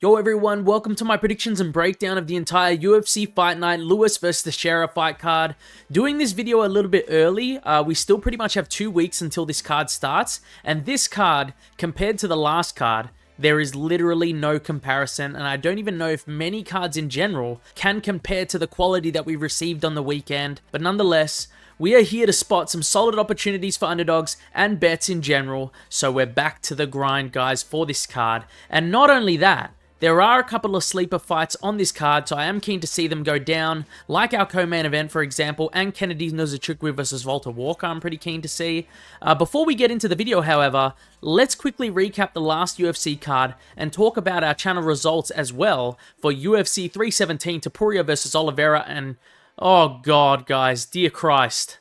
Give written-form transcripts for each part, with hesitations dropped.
Yo everyone, welcome to my predictions and breakdown of the entire UFC Fight Night Lewis vs. Teixeira fight card. Doing this video a little bit early, we still pretty much have 2 weeks until this card starts, and this card, compared to the last card, there is literally no comparison, and I don't even know if many cards in general can compare to the quality that we received on the weekend, but nonetheless, we are here to spot some solid opportunities for underdogs and bets in general, so we're back to the grind, guys, for this card. And not only that, there are a couple of sleeper fights on this card, so I am keen to see them go down, like our co-main event, for example, and Kennedy's Nzechukwu versus Valter Walker I'm pretty keen to see. Before we get into the video, however, let's quickly recap the last UFC card and talk about our channel results as well for UFC 317 Topuria versus Oliveira, and oh god, guys, dear Christ.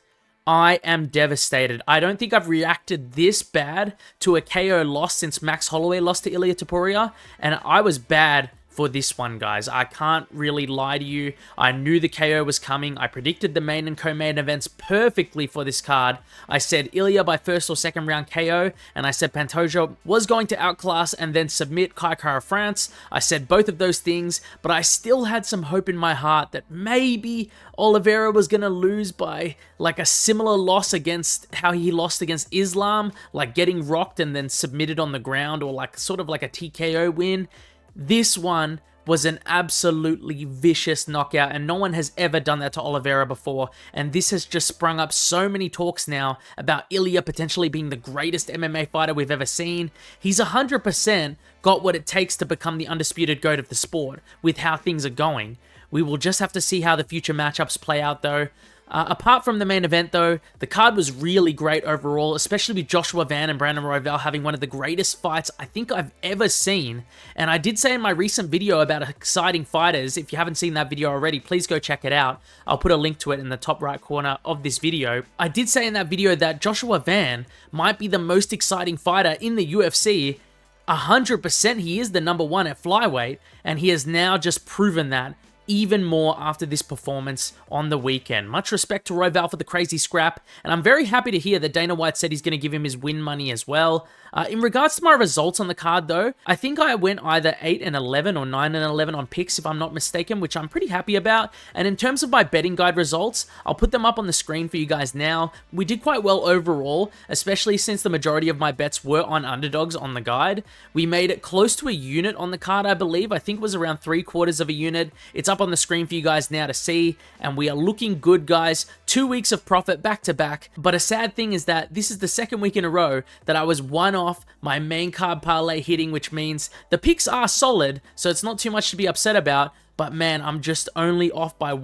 I am devastated. I don't think I've reacted this bad to a KO loss since Max Holloway lost to Ilia Topuria, and I was bad for this one, guys. I can't really lie to you. I knew the KO was coming. I predicted the main and co-main events perfectly for this card. I said Ilia by first or second round KO, and I said Pantoja was going to outclass and then submit Kai Kara-France. I said both of those things, but I still had some hope in my heart that maybe Oliveira was going to lose by like a similar loss against how he lost against Islam, like getting rocked and then submitted on the ground, or like sort of like a TKO win. This one was an absolutely vicious knockout, and no one has ever done that to Oliveira before, and this has just sprung up so many talks now about Ilia potentially being the greatest MMA fighter we've ever seen. He's 100% got what it takes to become the undisputed GOAT of the sport with how things are going. We will just have to see how the future matchups play out though. Apart from the main event though, the card was really great overall, especially with Joshua Van and Brandon Royval having one of the greatest fights I think I've ever seen. And I did say in my recent video about exciting fighters, if you haven't seen that video already, please go check it out. I'll put a link to it in the top right corner of this video. I did say in that video that Joshua Van might be the most exciting fighter in the UFC. 100% he is the #1 at flyweight, and he has now just proven that even more after this performance on the weekend. Much respect to Royval for the crazy scrap, and I'm very happy to hear that Dana White said he's going to give him his win money as well. In regards to my results on the card though, I think I went either 8-11 or 9-11 on picks if I'm not mistaken, which I'm pretty happy about. And in terms of my betting guide results, I'll put them up on the screen for you guys now. We did quite well overall, especially since the majority of my bets were on underdogs on the guide. We made it close to a unit on the card, I believe. I think it was around 3/4 of a unit. It's up on the screen for you guys now to see, and we are looking good, guys. 2 weeks of profit back to back, but a sad thing is that this is the second week in a row that I was one off my main card parlay hitting, which means the picks are solid, so it's not too much to be upset about. But man, I'm just only off by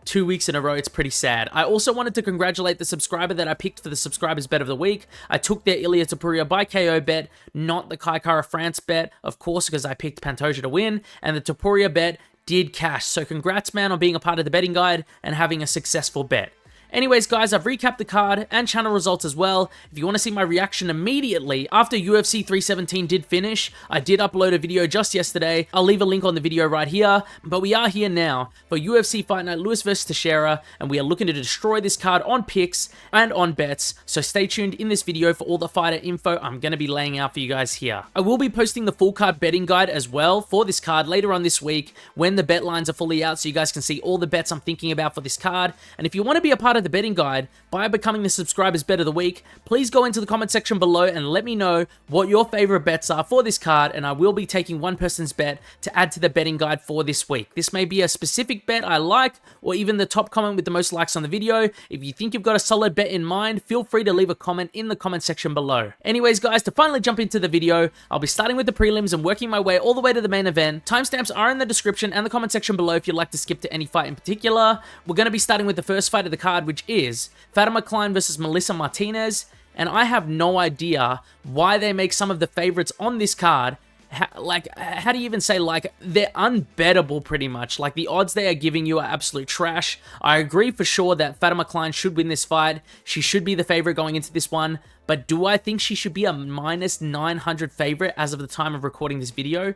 2 weeks in a row. It's pretty sad. I also wanted to congratulate the subscriber that I picked for the subscribers bet of the week. I took their Ilia Topuria by KO bet, not the Kai Kara-France bet, of course, because I picked Pantoja to win, and the Topuria bet did cash. So congrats, man, on being a part of the betting guide and having a successful bet. Anyways, guys, I've recapped the card and channel results as well. If you want to see my reaction immediately after UFC 317 did finish, I did upload a video just yesterday. I'll leave a link on the video right here. But we are here now for UFC Fight Night Lewis vs. Teixeira, and we are looking to destroy this card on picks and on bets. So stay tuned in this video for all the fighter info I'm going to be laying out for you guys here. I will be posting the full card betting guide as well for this card later on this week when the bet lines are fully out, so you guys can see all the bets I'm thinking about for this card. And if you want to be a part of the betting guide by becoming the subscribers bet of the week, please go into the comment section below and let me know what your favorite bets are for this card, and I will be taking one person's bet to add to the betting guide for this week. This may be a specific bet I like, or even the top comment with the most likes on the video. If you think you've got a solid bet in mind, feel free to leave a comment in the comment section below. Anyways, guys, to finally jump into the video, I'll be starting with the prelims and working my way all the way to the main event. Timestamps are in the description and the comment section below if you'd like to skip to any fight in particular. We're going to be starting with the first fight of the card, which is Fatima Kline versus Melissa Martinez, and I have no idea why they make some of the favorites on this card. How do you even say, like, they're unbettable pretty much. Like, the odds they are giving you are absolute trash. I agree for sure that Fatima Kline should win this fight. She should be the favorite going into this one, but do I think she should be a -900 favorite as of the time of recording this video?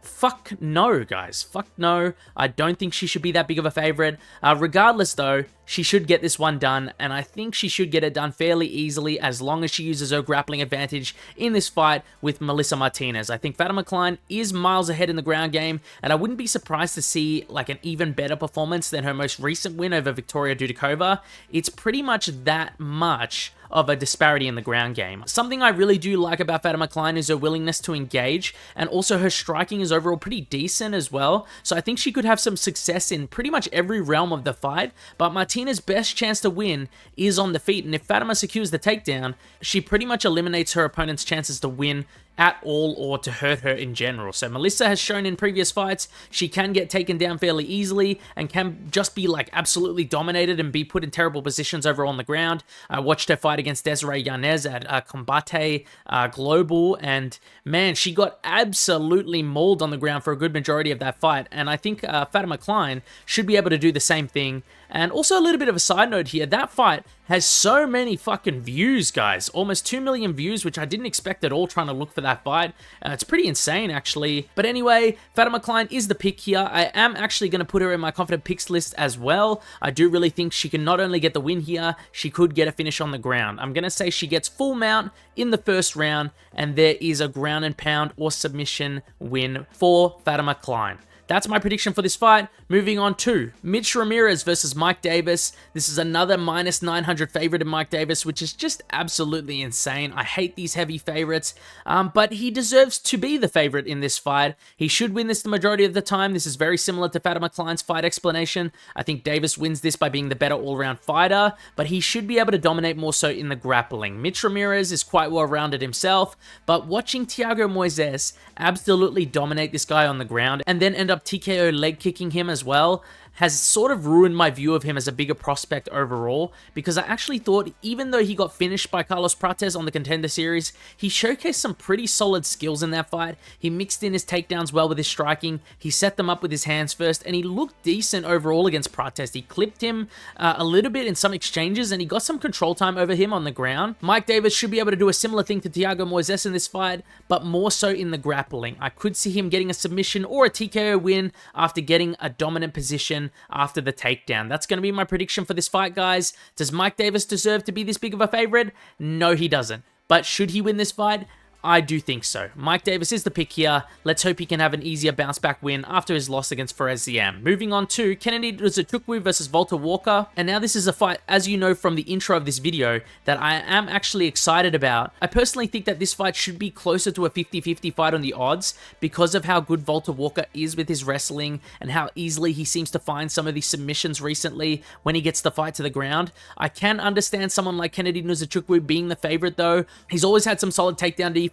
Fuck no, guys. Fuck no. I don't think she should be that big of a favorite. Regardless, though, she should get this one done, and I think she should get it done fairly easily as long as she uses her grappling advantage in this fight with Melissa Martinez. I think Fatima Kline is miles ahead in the ground game, and I wouldn't be surprised to see like an even better performance than her most recent win over Victoria Dudikova. It's pretty much that much of a disparity in the ground game. Something I really do like about Fatima Kline is her willingness to engage, and also her striking is overall pretty decent as well, so I think she could have some success in pretty much every realm of the fight, but Martinez's best chance to win is on the feet, and if Fatima secures the takedown, she pretty much eliminates her opponent's chances to win at all or to hurt her in general. So Melissa has shown in previous fights she can get taken down fairly easily and can just be like absolutely dominated and be put in terrible positions over on the ground. I watched her fight against Desiree Yanez at Combate Global, and man, she got absolutely mauled on the ground for a good majority of that fight, and I think Fatima Kline should be able to do the same thing. And also a little bit of a side note here, that fight has so many fucking views, guys. Almost 2 million views, which I didn't expect at all trying to look for that fight. It's pretty insane, actually. But anyway, Fatima Kline is the pick here. I am actually going to put her in my confident picks list as well. I do really think she can not only get the win here, she could get a finish on the ground. I'm going to say she gets full mount in the first round, and there is a ground and pound or submission win for Fatima Kline. That's my prediction for this fight. Moving on to Mitch Ramirez versus Mike Davis. This is another minus 900 favorite in Mike Davis, which is just absolutely insane. I hate these heavy favorites, but he deserves to be the favorite in this fight. He should win this the majority of the time. This is very similar to Fatima Kline's fight explanation. I think Davis wins this by being the better all-around fighter, but he should be able to dominate more so in the grappling. Mitch Ramirez is quite well-rounded himself, but watching Thiago Moises absolutely dominate this guy on the ground and then end up TKO leg kicking him as well has sort of ruined my view of him as a bigger prospect overall, because I actually thought even though he got finished by Carlos Prates on the Contender Series, he showcased some pretty solid skills in that fight. He mixed in his takedowns well with his striking, he set them up with his hands first, and he looked decent overall against Prates. He clipped him a little bit in some exchanges, and he got some control time over him on the ground. Mike Davis should be able to do a similar thing to Thiago Moises in this fight, but more so in the grappling. I could see him getting a submission or a TKO win after getting a dominant position after the takedown. That's going to be my prediction for this fight, guys. Does Mike Davis deserve to be this big of a favorite? No, he doesn't. But should he win this fight? I do think so. Mike Davis is the pick here. Let's hope he can have an easier bounce-back win after his loss against Fares Ziam. Moving on to Kennedy Nzechukwu versus Valter Walker. And now this is a fight, as you know from the intro of this video, that I am actually excited about. I personally think that this fight should be closer to a 50-50 fight on the odds because of how good Valter Walker is with his wrestling and how easily he seems to find some of these submissions recently when he gets the fight to the ground. I can understand someone like Kennedy Nzechukwu being the favorite though. He's always had some solid takedown defense,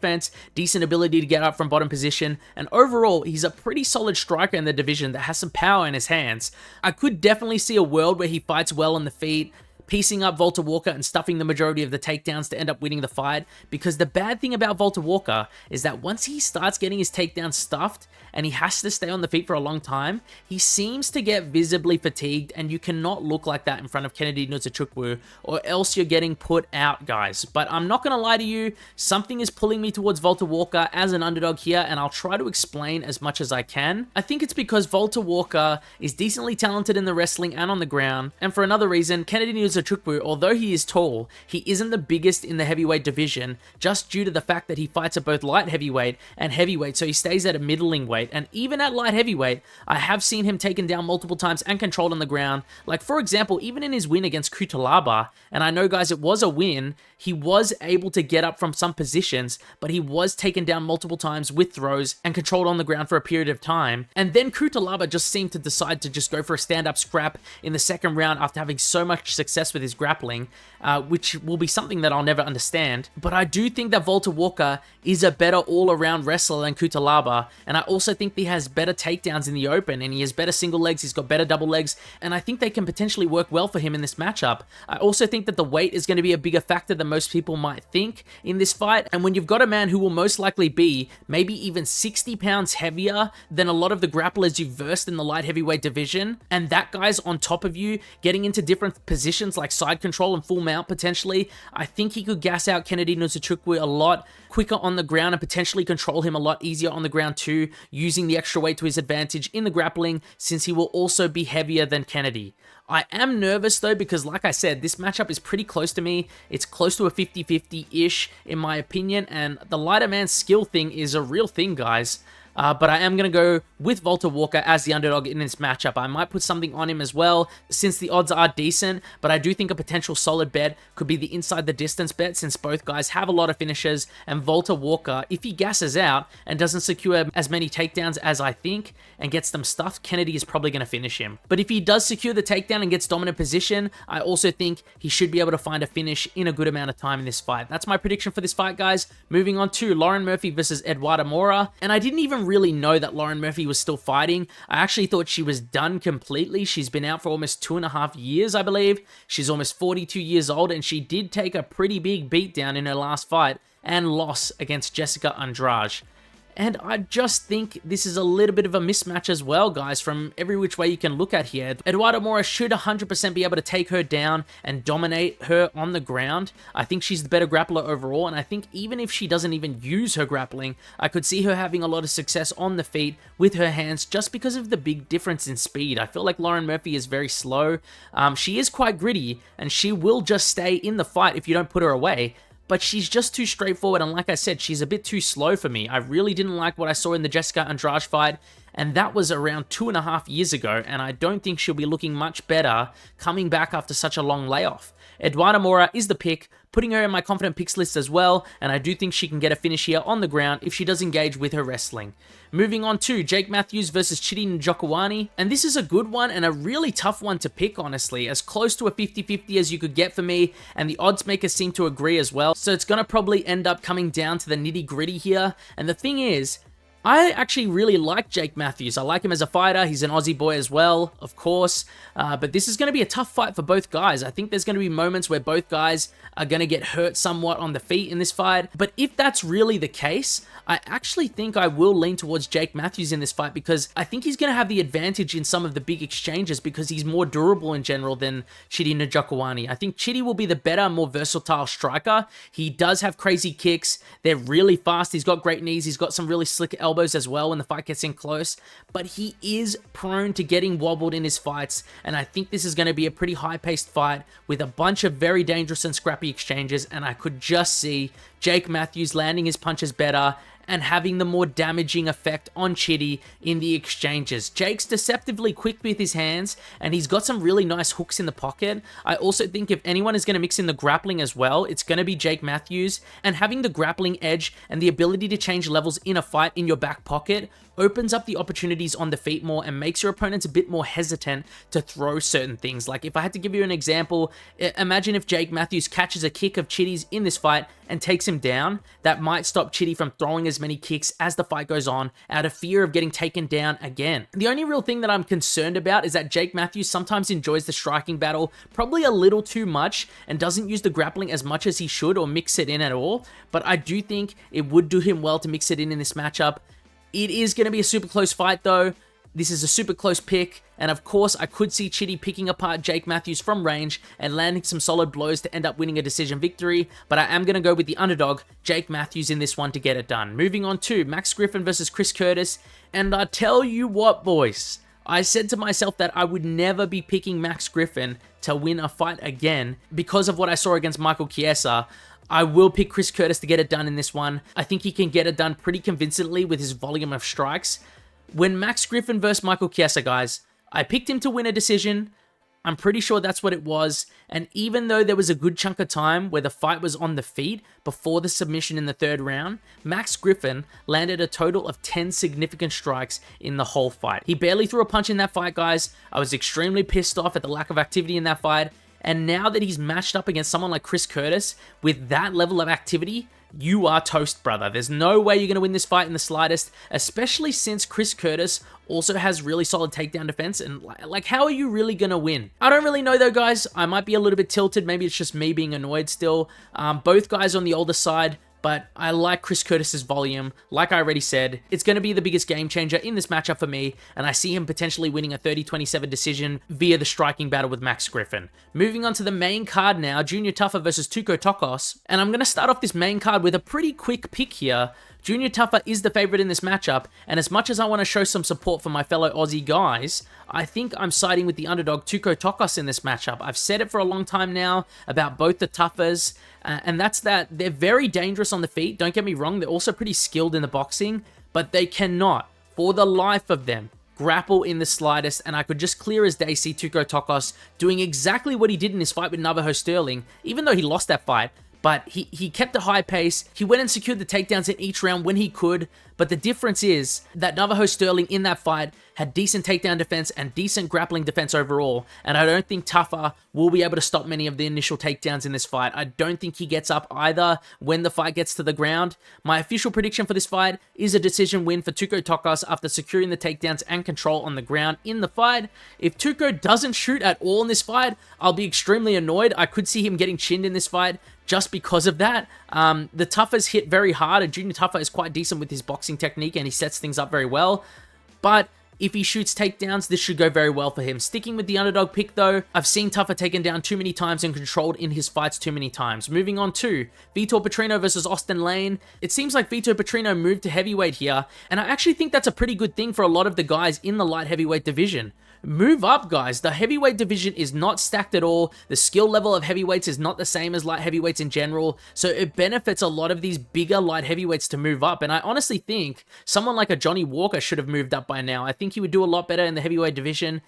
decent ability to get up from bottom position, and overall, he's a pretty solid striker in the division that has some power in his hands. I could definitely see a world where he fights well on the feet, piecing up Valter Walker and stuffing the majority of the takedowns to end up winning the fight, because the bad thing about Valter Walker is that once he starts getting his takedowns stuffed and he has to stay on the feet for a long time, he seems to get visibly fatigued, and you cannot look like that in front of Kennedy Nzechukwu or else you're getting put out, guys. But I'm not going to lie to you, something is pulling me towards Valter Walker as an underdog here, and I'll try to explain as much as I can. I think it's because Valter Walker is decently talented in the wrestling and on the ground, and for another reason, Kennedy Nzechukwu, although he is tall, he isn't the biggest in the heavyweight division, just due to the fact that he fights at both light heavyweight and heavyweight, so he stays at a middling weight. And even at light heavyweight, I have seen him taken down multiple times and controlled on the ground. Like, for example, even in his win against Kutalaba, and I know, guys, it was a win, he was able to get up from some positions, but he was taken down multiple times with throws and controlled on the ground for a period of time. And then Kutalaba just seemed to decide to just go for a stand-up scrap in the second round after having so much success with his grappling, which will be something that I'll never understand. But I do think that Valter Walker is a better all-around wrestler than Kutalaba, and I also think he has better takedowns in the open, and he has better single legs, he's got better double legs, and I think they can potentially work well for him in this matchup. I also think that the weight is going to be a bigger factor than most people might think in this fight, and when you've got a man who will most likely be maybe even 60 pounds heavier than a lot of the grapplers you've versed in the light heavyweight division, and that guy's on top of you, getting into different positions like side control and full mount potentially, I think he could gas out Kennedy Nzechukwu a lot quicker on the ground and potentially control him a lot easier on the ground too, using the extra weight to his advantage in the grappling, since he will also be heavier than Kennedy. I am nervous though, because like I said, this matchup is pretty close to me. It's close to a 50-50-ish in my opinion, and the lighter man's skill thing is a real thing, guys. But I am going to go with Valter Walker as the underdog in this matchup. I might put something on him as well, since the odds are decent, but I do think a potential solid bet could be the inside the distance bet, since both guys have a lot of finishes, and Valter Walker, if he gasses out and doesn't secure as many takedowns as I think, and gets them stuffed, Kennedy is probably going to finish him. But if he does secure the takedown and gets dominant position, I also think he should be able to find a finish in a good amount of time in this fight. That's my prediction for this fight, guys. Moving on to Lauren Murphy versus Eduarda Moura, and I didn't even really know that Lauren Murphy was still fighting. I actually thought she was done completely. She's been out for almost 2.5 years, I believe. She's almost 42 years old, and she did take a pretty big beatdown in her last fight and loss against Jessica Andrade. And I just think this is a little bit of a mismatch as well, guys, from every which way you can look at here. Eduarda Moura should 100% be able to take her down and dominate her on the ground. I think she's the better grappler overall, and I think even if she doesn't even use her grappling, I could see her having a lot of success on the feet with her hands just because of the big difference in speed. I feel like Lauren Murphy is very slow. She is quite gritty, and she will just stay in the fight if you don't put her away. But she's just too straightforward, and like I said, she's a bit too slow for me. I really didn't like what I saw in the Jessica Andrade fight, and that was around 2.5 years ago, and I don't think she'll be looking much better coming back after such a long layoff. Eduarda Moura is the pick, putting her in my confident picks list as well, and I do think she can get a finish here on the ground if she does engage with her wrestling. Moving on to Jake Matthews versus Chidi Njokuani, and this is a good one and a really tough one to pick, honestly, as close to a 50-50 as you could get for me, and the odds makers seem to agree as well, so it's going to probably end up coming down to the nitty-gritty here. And the thing is, I actually really like Jake Matthews. I like him as a fighter. He's an Aussie boy as well, of course. But this is going to be a tough fight for both guys. I think there's going to be moments where both guys are going to get hurt somewhat on the feet in this fight. But if that's really the case, I actually think I will lean towards Jake Matthews in this fight, because I think he's going to have the advantage in some of the big exchanges because he's more durable in general than Chidi Njokuani. I think Chidi will be the better, more versatile striker. He does have crazy kicks. They're really fast. He's got great knees. He's got some really slick elbows as well when the fight gets in close, but he is prone to getting wobbled in his fights, and I think this is going to be a pretty high-paced fight with a bunch of very dangerous and scrappy exchanges, and I could just see Jake Matthews landing his punches better and having the more damaging effect on Chidi in the exchanges. Jake's deceptively quick with his hands, and he's got some really nice hooks in the pocket. I also think if anyone is going to mix in the grappling as well, it's going to be Jake Matthews, and having the grappling edge and the ability to change levels in a fight in your back pocket opens up the opportunities on the feet more and makes your opponents a bit more hesitant to throw certain things. Like if I had to give you an example, imagine if Jake Matthews catches a kick of Chidi's in this fight and takes him down. That might stop Chidi from throwing as many kicks as the fight goes on out of fear of getting taken down again. The only real thing that I'm concerned about is that Jake Matthews sometimes enjoys the striking battle probably a little too much and doesn't use the grappling as much as he should or mix it in at all, but I do think it would do him well to mix it in this matchup. It is going to be a super close fight though. This is a super close pick, and of course I could see Chidi picking apart Jake Matthews from range and landing some solid blows to end up winning a decision victory, but I am going to go with the underdog, Jake Matthews, in this one to get it done. Moving on to Max Griffin versus Chris Curtis, and I tell you what, boys, I said to myself that I would never be picking Max Griffin to win a fight again because of what I saw against Michael Chiesa. I will pick Chris Curtis to get it done in this one. I think he can get it done pretty convincingly with his volume of strikes. When Max Griffin versus Michael Chiesa, guys, I picked him to win a decision. I'm pretty sure that's what it was. And even though there was a good chunk of time where the fight was on the feet before the submission in the third round, Max Griffin landed a total of 10 significant strikes in the whole fight. He barely threw a punch in that fight, guys. I was extremely pissed off at the lack of activity in that fight. And now that he's matched up against someone like Chris Curtis with that level of activity, you are toast, brother. There's no way you're going to win this fight in the slightest, especially since Chris Curtis also has really solid takedown defense, and like, how are you really going to win? I don't really know though, guys. I might be a little bit tilted. Maybe it's just me being annoyed still. Both guys on the older side, but I like Chris Curtis's volume. Like I already said, it's going to be the biggest game changer in this matchup for me, and I see him potentially winning a 30-27 decision via the striking battle with Max Griffin. Moving on to the main card now, Junior Tafa versus Tuco Tokkos, and I'm going to start off this main card with a pretty quick pick here. Junior Tafa is the favorite in this matchup, and as much as I want to show some support for my fellow Aussie guys, I think I'm siding with the underdog Tuco Tokkos in this matchup. I've said it for a long time now about both the Tafas, and that's that they're very dangerous on the feet. Don't get me wrong, they're also pretty skilled in the boxing, but they cannot, for the life of them, grapple in the slightest, and I could just clear as day see Tuco Tokkos doing exactly what he did in his fight with Navajo Sterling, even though he lost that fight. But he kept a high pace, he went and secured the takedowns in each round when he could, but the difference is that Navajo Sterling in that fight had decent takedown defense and decent grappling defense overall, and I don't think Tafa will be able to stop many of the initial takedowns in this fight. I don't think he gets up either when the fight gets to the ground. My official prediction for this fight is a decision win for Tuco Tokkos after securing the takedowns and control on the ground in the fight. If Tuco doesn't shoot at all in this fight, I'll be extremely annoyed. I could see him getting chinned in this fight just because of that. The Tafas hit very hard, and Junior Tafa is quite decent with his boxing technique, and he sets things up very well. But if he shoots takedowns, this should go very well for him. Sticking with the underdog pick though, I've seen Tafa taken down too many times and controlled in his fights too many times. Moving on to Vitor Petrino versus Austen Lane. It seems like Vitor Petrino moved to heavyweight here, and I actually think that's a pretty good thing for a lot of the guys in the light heavyweight division. Move up, guys. The heavyweight division is not stacked at all. The skill level of heavyweights is not the same as light heavyweights in general, so it benefits a lot of these bigger light heavyweights to move up, and I honestly think someone like a Johnny Walker should have moved up by now. I think he would do a lot better in the heavyweight division.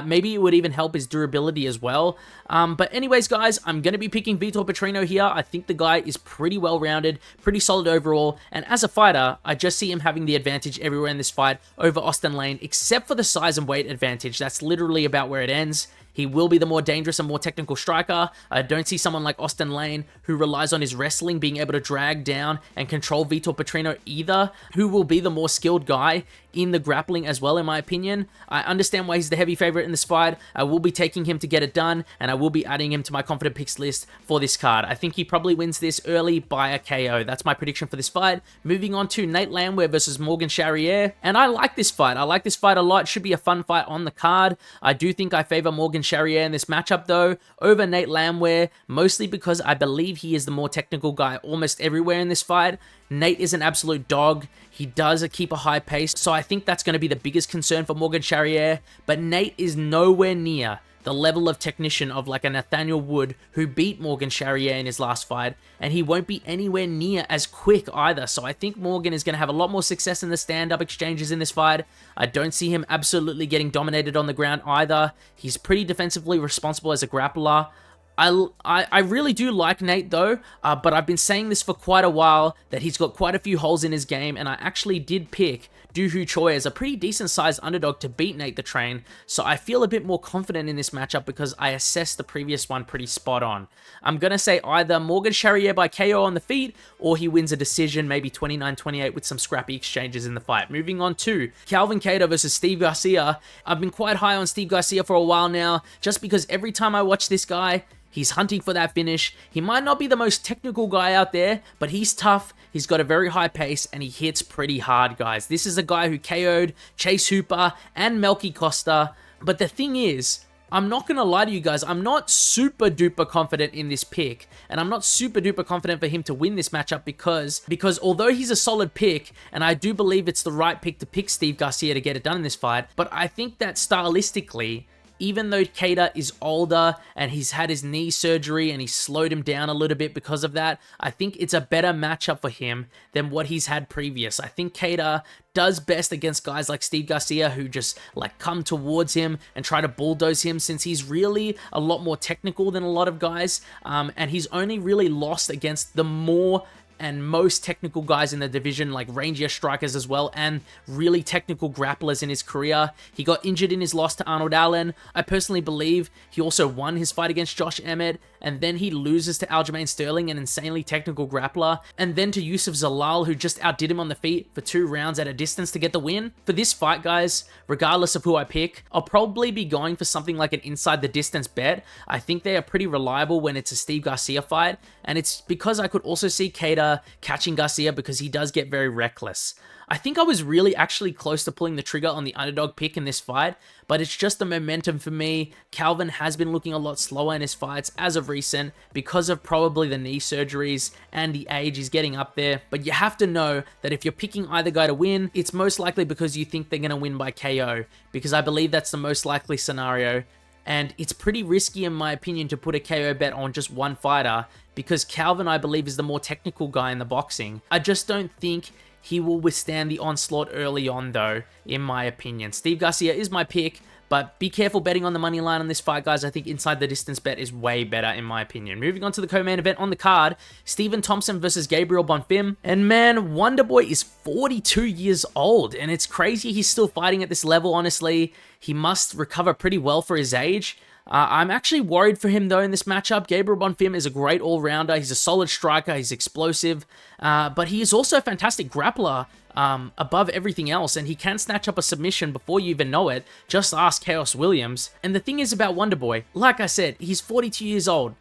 Maybe it would even help his durability as well. But anyways, guys, I'm going to be picking Vitor Petrino here. I think the guy is pretty well-rounded, pretty solid overall, and as a fighter, I just see him having the advantage everywhere in this fight over Austen Lane, except for the size and weight advantage. That's literally about where it ends. He will be the more dangerous and more technical striker. I don't see someone like Austen Lane, who relies on his wrestling, being able to drag down and control Vitor Petrino either, who will be the more skilled guy in the grappling as well, in my opinion. I understand why he's the heavy favorite in this fight. I will be taking him to get it done, and I will be adding him to my confident picks list for this card. I think he probably wins this early by a KO. That's my prediction for this fight. Moving on to Nate Landwehr versus Morgan Charriere, and I like this fight. I like this fight a lot. It should be a fun fight on the card. I do think I favor Morgan Charriere in this matchup though, over Nate Landwehr, mostly because I believe he is the more technical guy almost everywhere in this fight. Nate is an absolute dog. He does keep a high pace, so I think that's going to be the biggest concern for Morgan Charriere, but Nate is nowhere near the level of technician of like a Nathaniel Wood, who beat Morgan Charriere in his last fight, and he won't be anywhere near as quick either. So I think Morgan is going to have a lot more success in the stand-up exchanges in this fight. I don't see him absolutely getting dominated on the ground either. He's pretty defensively responsible as a grappler. I really do like Nate though, but I've been saying this for quite a while, that he's got quite a few holes in his game, and I actually did pick Doohoo Choi as a pretty decent sized underdog to beat Nate the Train, so I feel a bit more confident in this matchup because I assessed the previous one pretty spot on. I'm going to say either Morgan Charriere by KO on the feet, or he wins a decision, maybe 29-28 with some scrappy exchanges in the fight. Moving on to Calvin Kattar versus Steve Garcia. I've been quite high on Steve Garcia for a while now, just because every time I watch this guy, he's hunting for that finish. He might not be the most technical guy out there, but he's tough, he's got a very high pace, and he hits pretty hard, guys. This is a guy who KO'd Chase Hooper and Melky Costa, but the thing is, I'm not going to lie to you guys, I'm not super duper confident in this pick, and I'm not super duper confident for him to win this matchup because although he's a solid pick, and I do believe it's the right pick to pick Steve Garcia to get it done in this fight, but I think that stylistically, even though Kattar is older and he's had his knee surgery and he's slowed him down a little bit because of that, I think it's a better matchup for him than what he's had previous. I think Kattar does best against guys like Steve Garcia who just like come towards him and try to bulldoze him, since he's really a lot more technical than a lot of guys, and he's only really lost against the more and most technical guys in the division, like rangier strikers as well, and really technical grapplers in his career. He got injured in his loss to Arnold Allen. I personally believe he also won his fight against Josh Emmett, and then he loses to Aljamain Sterling, an insanely technical grappler, and then to Yusuf Zalal, who just outdid him on the feet for 2 rounds at a distance to get the win. For this fight, guys, regardless of who I pick, I'll probably be going for something like an inside the distance bet. I think they are pretty reliable when it's a Steve Garcia fight, and it's because I could also see Kattar Garcia, catching Garcia, because he does get very reckless. I think I was really actually close to pulling the trigger on the underdog pick in this fight, but it's just the momentum for me. Calvin has been looking a lot slower in his fights as of recent because of probably the knee surgeries and the age is getting up there. But you have to know that if you're picking either guy to win, it's most likely because you think they're going to win by KO, because I believe that's the most likely scenario. And it's pretty risky in my opinion to put a KO bet on just one fighter, because Calvin, I believe, is the more technical guy in the boxing. I just don't think he will withstand the onslaught early on though, in my opinion. Steve Garcia is my pick, but be careful betting on the money line on this fight, guys. I think inside the distance bet is way better in my opinion. Moving on to the co-main event on the card, Stephen Thompson versus Gabriel Bonfim. And man, Wonderboy is 42 years old, and it's crazy he's still fighting at this level, honestly. He must recover pretty well for his age. I'm actually worried for him though in this matchup. Gabriel Bonfim is a great all-rounder. He's a solid striker. He's explosive. But he is also a fantastic grappler above everything else. And he can snatch up a submission before you even know it. Just ask Chaos Williams. And the thing is about Wonderboy, like I said, he's 42 years old.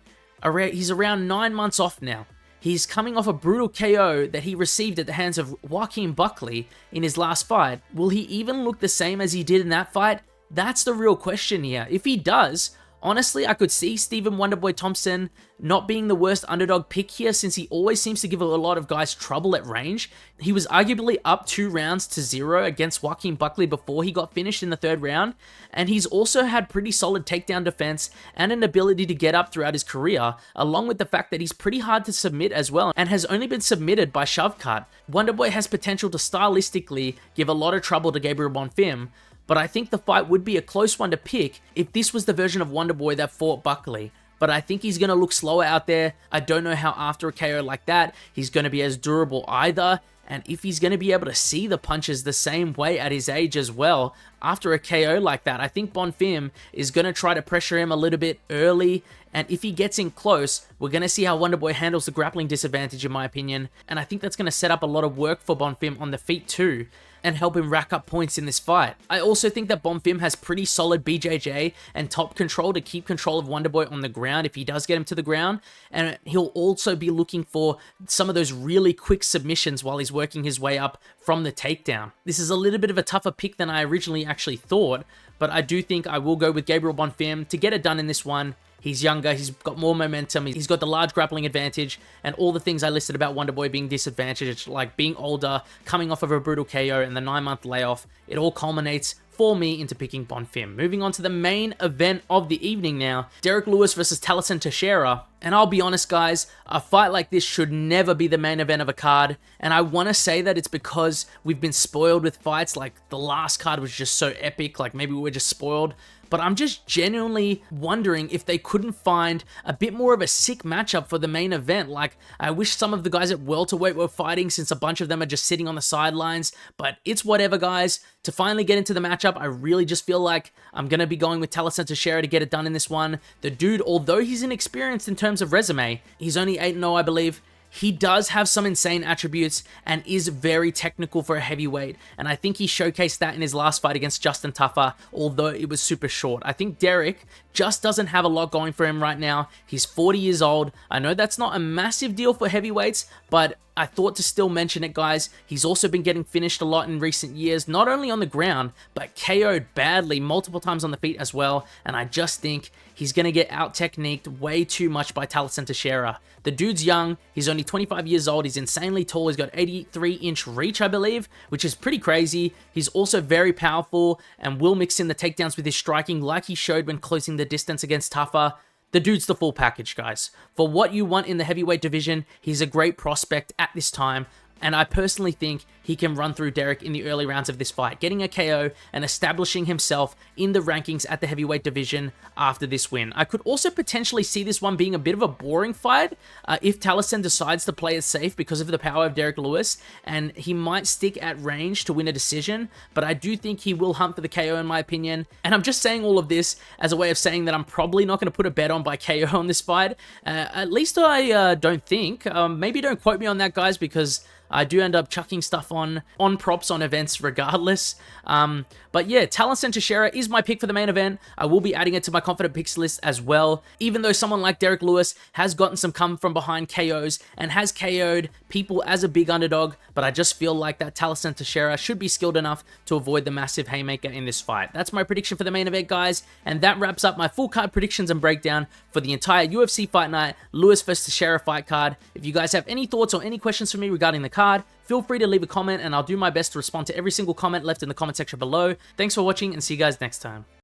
He's around 9 months off now. He's coming off a brutal KO that he received at the hands of Joaquin Buckley in his last fight. Will he even look the same as he did in that fight? That's the real question here. If he does, honestly, I could see Stephen Wonderboy Thompson not being the worst underdog pick here, since he always seems to give a lot of guys trouble at range. He was arguably up 2-0 against Joaquin Buckley before he got finished in the 3rd round, and he's also had pretty solid takedown defense and an ability to get up throughout his career, along with the fact that he's pretty hard to submit as well, and has only been submitted by shove cut. Wonderboy has potential to stylistically give a lot of trouble to Gabriel Bonfim, but I think the fight would be a close one to pick if this was the version of Wonderboy that fought Buckley. But I think he's going to look slower out there. I don't know how after a KO like that, he's going to be as durable either. And if he's going to be able to see the punches the same way at his age as well, after a KO like that, I think Bonfim is going to try to pressure him a little bit early. And if he gets in close, we're going to see how Wonderboy handles the grappling disadvantage, in my opinion. And I think that's going to set up a lot of work for Bonfim on the feet too, and help him rack up points in this fight. I also think that Bonfim has pretty solid BJJ and top control to keep control of Wonderboy on the ground if he does get him to the ground, and he'll also be looking for some of those really quick submissions while he's working his way up from the takedown. This is a little bit of a tougher pick than I originally actually thought, but I do think I will go with Gabriel Bonfim to get it done in this one. He's younger, he's got more momentum, he's got the large grappling advantage, and all the things I listed about Wonderboy being disadvantaged, like being older, coming off of a brutal KO, and the 9-month layoff, it all culminates for me into picking Bonfim. Moving on to the main event of the evening now, Derrick Lewis versus Tallison Teixeira. And I'll be honest, guys, a fight like this should never be the main event of a card, and I want to say that it's because we've been spoiled with fights, like the last card was just so epic, like maybe we were just spoiled. But I'm just genuinely wondering if they couldn't find a bit more of a sick matchup for the main event. Like, I wish some of the guys at welterweight were fighting, since a bunch of them are just sitting on the sidelines. But it's whatever, guys. To finally get into the matchup, I really just feel like I'm going to be going with Tallison Teixeira to get it done in this one. The dude, although he's inexperienced in terms of resume, he's only 8-0, I believe. He does have some insane attributes and is very technical for a heavyweight, and I think he showcased that in his last fight against Justin Tafa, although it was super short. I think Derrick just doesn't have a lot going for him right now. He's 40 years old. I know that's not a massive deal for heavyweights, but I thought to still mention it, guys. He's also been getting finished a lot in recent years, not only on the ground, but KO'd badly multiple times on the feet as well, and I just think he's going to get out-techniqued way too much by Tallison Teixeira. The dude's young, he's only 25 years old, he's insanely tall, he's got 83-inch reach, I believe, which is pretty crazy. He's also very powerful and will mix in the takedowns with his striking like he showed when closing the distance against Tafa. The dude's the full package, guys. For what you want in the heavyweight division, he's a great prospect at this time, and I personally think he can run through Derrick in the early rounds of this fight, getting a KO and establishing himself in the rankings at the heavyweight division after this win. I could also potentially see this one being a bit of a boring fight if Tallison decides to play it safe because of the power of Derrick Lewis, and he might stick at range to win a decision, but I do think he will hunt for the KO in my opinion, and I'm just saying all of this as a way of saying that I'm probably not going to put a bet on by KO on this fight. At least I don't think. Maybe don't quote me on that, guys, because I do end up chucking stuff on props on events regardless. But yeah, Tallison Teixeira is my pick for the main event. I will be adding it to my confident picks list as well. Even though someone like Derrick Lewis has gotten some come from behind KOs and has KO'd people as a big underdog, but I just feel like that Tallison Teixeira should be skilled enough to avoid the massive haymaker in this fight. That's my prediction for the main event, guys, and that wraps up my full card predictions and breakdown for the entire UFC Fight Night Lewis vs Teixeira fight card. If you guys have any thoughts or any questions for me regarding the card, feel free to leave a comment and I'll do my best to respond to every single comment left in the comment section below. Thanks for watching and see you guys next time.